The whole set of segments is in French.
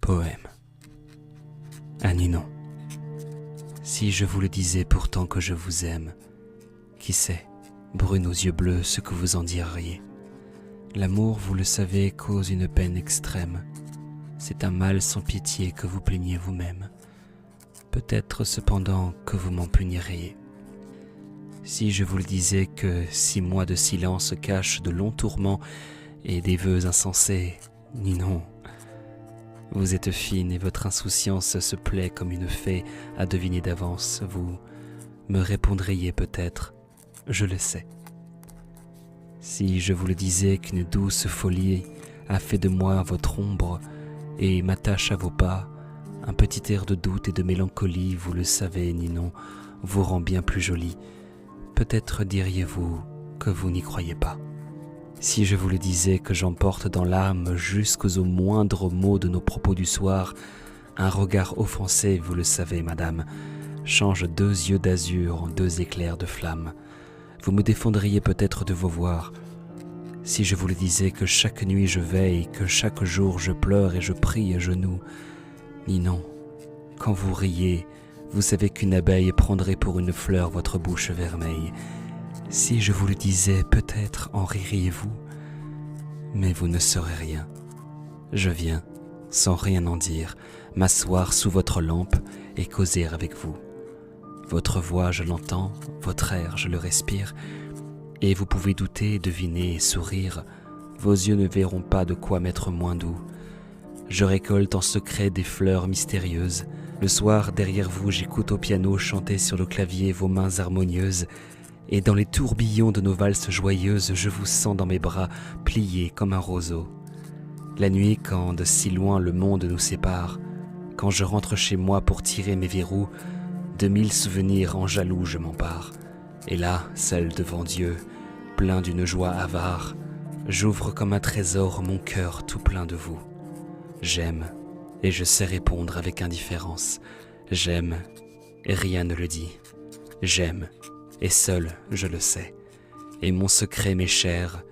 Poème à Ninon. Si je vous le disais pourtant que je vous aime, qui sait, brune aux yeux bleus, ce que vous en diriez? L'amour, vous le savez, cause une peine extrême. C'est un mal sans pitié que vous plaignez vous-même. Peut-être cependant que vous m'en puniriez. Si je vous le disais que 6 mois de silence cachent de longs tourments et des vœux insensés, Ninon, vous êtes fine et votre insouciance se plaît comme une fée à deviner d'avance. Vous me répondriez peut-être, je le sais. Si je vous le disais qu'une douce folie a fait de moi votre ombre et m'attache à vos pas, un petit air de doute et de mélancolie, vous le savez, Ninon, vous rend bien plus jolie. Peut-être diriez-vous que vous n'y croyez pas. Si je vous le disais que j'emporte dans l'âme jusqu'aux moindres mots de nos propos du soir, un regard offensé, vous le savez, madame, change 2 yeux d'azur en 2 éclairs de flamme. Vous me défendriez peut-être de vos voir. Si je vous le disais que chaque nuit je veille, que chaque jour je pleure et je prie à genoux, Ninon, quand vous riez, vous savez qu'une abeille prendrait pour une fleur votre bouche vermeille. Si je vous le disais, peut-être en ririez-vous, mais vous ne saurez rien. Je viens, sans rien en dire, m'asseoir sous votre lampe et causer avec vous. Votre voix, je l'entends, votre air, je le respire, et vous pouvez douter, deviner et sourire. Vos yeux ne verront pas de quoi m'être moins doux. Je récolte en secret des fleurs mystérieuses. Le soir, derrière vous, j'écoute au piano chanter sur le clavier vos mains harmonieuses. Et dans les tourbillons de nos valses joyeuses, je vous sens dans mes bras, pliés comme un roseau. La nuit, quand de si loin le monde nous sépare, quand je rentre chez moi pour tirer mes verrous, de 1000 souvenirs en jaloux je m'empare. Et là, seul devant Dieu, plein d'une joie avare, j'ouvre comme un trésor mon cœur tout plein de vous. J'aime, et je sais répondre avec indifférence. J'aime, et rien ne le dit. J'aime, et seul je le sais. Et mon secret m'est cher,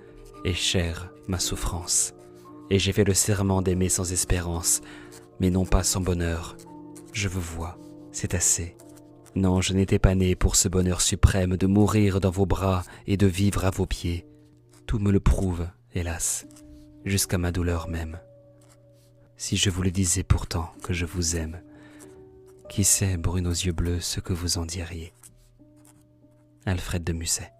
et chère ma souffrance. Et j'ai fait le serment d'aimer sans espérance, mais non pas sans bonheur. Je vous vois, c'est assez. Non, je n'étais pas né pour ce bonheur suprême de mourir dans vos bras et de vivre à vos pieds. Tout me le prouve, hélas, jusqu'à ma douleur même. Si je vous le disais pourtant que je vous aime, qui sait, brune aux yeux bleus, ce que vous en diriez? Alfred de Musset.